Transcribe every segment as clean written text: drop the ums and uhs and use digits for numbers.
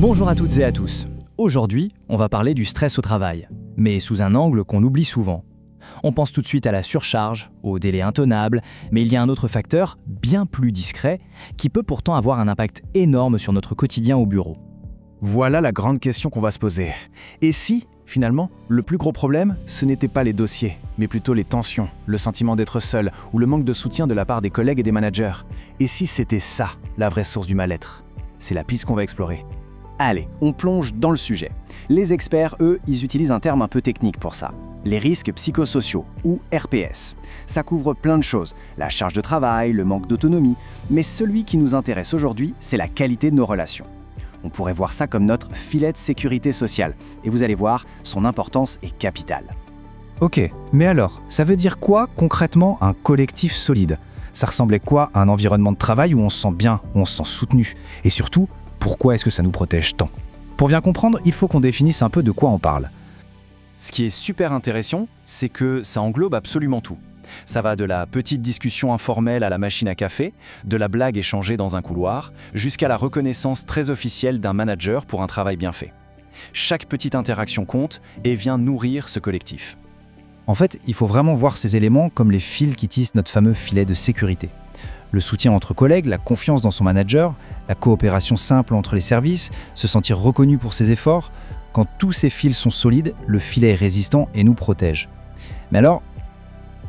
Bonjour à toutes et à tous. Aujourd'hui, on va parler du stress au travail, mais sous un angle qu'on oublie souvent. On pense tout de suite à la surcharge, aux délais intenables, mais il y a un autre facteur, bien plus discret, qui peut pourtant avoir un impact énorme sur notre quotidien au bureau. Voilà la grande question qu'on va se poser. Et si, finalement, le plus gros problème, ce n'était pas les dossiers, mais plutôt les tensions, le sentiment d'être seul ou le manque de soutien de la part des collègues et des managers? Et si c'était ça, la vraie source du mal-être? C'est la piste qu'on va explorer. Allez, on plonge dans le sujet. Les experts, eux, ils utilisent un terme un peu technique pour ça. Les risques psychosociaux, ou RPS. Ça couvre plein de choses, la charge de travail, le manque d'autonomie, mais celui qui nous intéresse aujourd'hui, c'est la qualité de nos relations. On pourrait voir ça comme notre filet de sécurité sociale, et vous allez voir, son importance est capitale. Ok, mais alors, ça veut dire quoi concrètement un collectif solide? Ça ressemblait quoi à un environnement de travail où on se sent bien, où on se sent soutenu? Et surtout, pourquoi est-ce que ça nous protège tant? Pour bien comprendre, il faut qu'on définisse un peu de quoi on parle. Ce qui est super intéressant, c'est que ça englobe absolument tout. Ça va de la petite discussion informelle à la machine à café, de la blague échangée dans un couloir, jusqu'à la reconnaissance très officielle d'un manager pour un travail bien fait. Chaque petite interaction compte et vient nourrir ce collectif. En fait, il faut vraiment voir ces éléments comme les fils qui tissent notre fameux filet de sécurité. Le soutien entre collègues, la confiance dans son manager, la coopération simple entre les services, se sentir reconnu pour ses efforts. Quand tous ces fils sont solides, le filet est résistant et nous protège. Mais alors,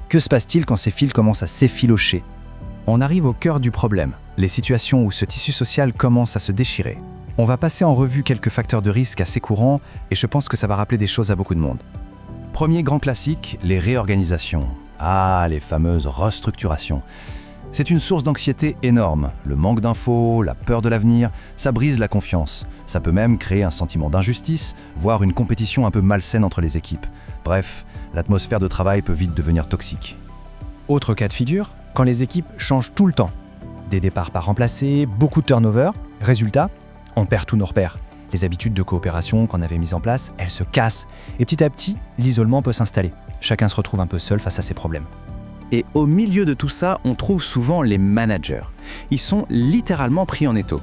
que se passe-t-il quand ces fils commencent à s'effilocher? On arrive au cœur du problème, les situations où ce tissu social commence à se déchirer. On va passer en revue quelques facteurs de risque assez courants et je pense que ça va rappeler des choses à beaucoup de monde. Premier grand classique, les réorganisations. Ah, les fameuses restructurations. C'est une source d'anxiété énorme. Le manque d'infos, la peur de l'avenir, ça brise la confiance. Ça peut même créer un sentiment d'injustice, voire une compétition un peu malsaine entre les équipes. Bref, l'atmosphère de travail peut vite devenir toxique. Autre cas de figure, quand les équipes changent tout le temps. Des départs pas remplacés, beaucoup de turnover. Résultat, on perd tous nos repères. Les habitudes de coopération qu'on avait mises en place, elles se cassent. Et petit à petit, l'isolement peut s'installer. Chacun se retrouve un peu seul face à ses problèmes. Et au milieu de tout ça, on trouve souvent les managers. Ils sont littéralement pris en étau.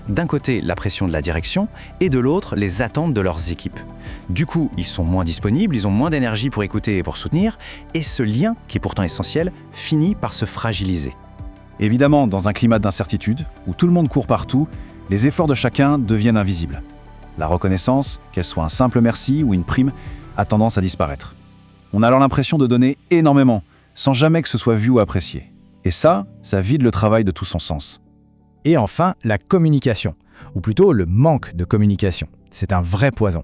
D'un côté, la pression de la direction, et de l'autre, les attentes de leurs équipes. Du coup, ils sont moins disponibles, ils ont moins d'énergie pour écouter et pour soutenir, et ce lien, qui est pourtant essentiel, finit par se fragiliser. Évidemment, dans un climat d'incertitude, où tout le monde court partout, les efforts de chacun deviennent invisibles. La reconnaissance, qu'elle soit un simple merci ou une prime, a tendance à disparaître. On a alors l'impression de donner énormément, sans jamais que ce soit vu ou apprécié. Et ça vide le travail de tout son sens. Et enfin, la communication, ou plutôt le manque de communication. C'est un vrai poison.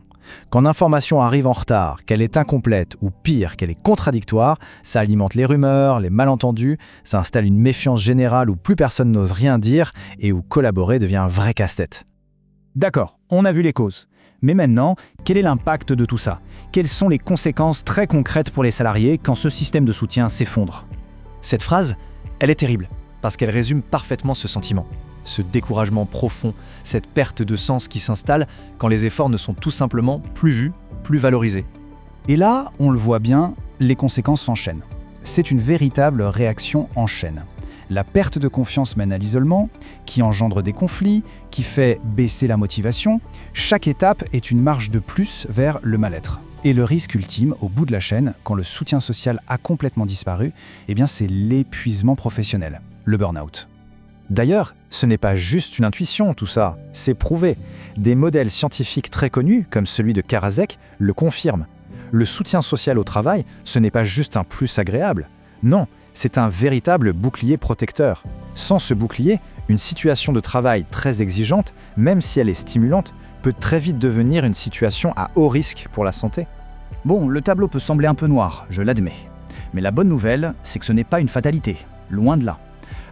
Quand l'information arrive en retard, qu'elle est incomplète ou pire, qu'elle est contradictoire, ça alimente les rumeurs, les malentendus, ça installe une méfiance générale où plus personne n'ose rien dire et où collaborer devient un vrai casse-tête. D'accord, on a vu les causes. Mais maintenant, quel est l'impact de tout ça? Quelles sont les conséquences très concrètes pour les salariés quand ce système de soutien s'effondre? Cette phrase, elle est terrible, parce qu'elle résume parfaitement ce sentiment. Ce découragement profond, cette perte de sens qui s'installe quand les efforts ne sont tout simplement plus vus, plus valorisés. Et là, on le voit bien, les conséquences s'enchaînent. C'est une véritable réaction en chaîne. La perte de confiance mène à l'isolement, qui engendre des conflits, qui fait baisser la motivation. Chaque étape est une marche de plus vers le mal-être. Et le risque ultime, au bout de la chaîne, quand le soutien social a complètement disparu, c'est l'épuisement professionnel, le burn-out. D'ailleurs, ce n'est pas juste une intuition tout ça, c'est prouvé. Des modèles scientifiques très connus, comme celui de Karasek, le confirment. Le soutien social au travail, ce n'est pas juste un plus agréable. Non, c'est un véritable bouclier protecteur. Sans ce bouclier, une situation de travail très exigeante, même si elle est stimulante, peut très vite devenir une situation à haut risque pour la santé. Bon, le tableau peut sembler un peu noir, je l'admets. Mais la bonne nouvelle, c'est que ce n'est pas une fatalité, loin de là.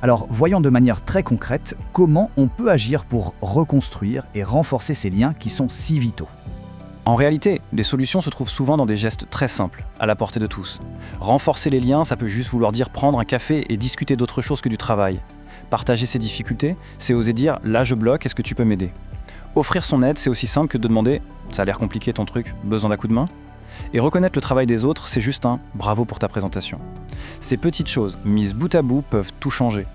Alors, voyons de manière très concrète comment on peut agir pour reconstruire et renforcer ces liens qui sont si vitaux. En réalité, les solutions se trouvent souvent dans des gestes très simples, à la portée de tous. Renforcer les liens, ça peut juste vouloir dire prendre un café et discuter d'autre chose que du travail. Partager ses difficultés, c'est oser dire « là je bloque, est-ce que tu peux m'aider ?» Offrir son aide, c'est aussi simple que de demander « ça a l'air compliqué ton truc, besoin d'un coup de main ?» Et reconnaître le travail des autres, c'est juste un « bravo pour ta présentation ». Ces petites choses, mises bout à bout, peuvent tout changer.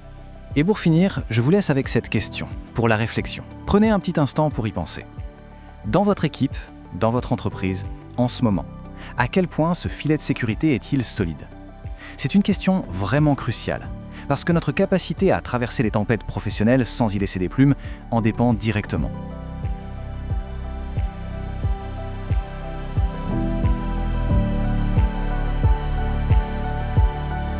Et pour finir, je vous laisse avec cette question, pour la réflexion. Prenez un petit instant pour y penser. Dans votre équipe, dans votre entreprise, en ce moment, à quel point ce filet de sécurité est-il solide? C'est une question vraiment cruciale, parce que notre capacité à traverser les tempêtes professionnelles sans y laisser des plumes en dépend directement.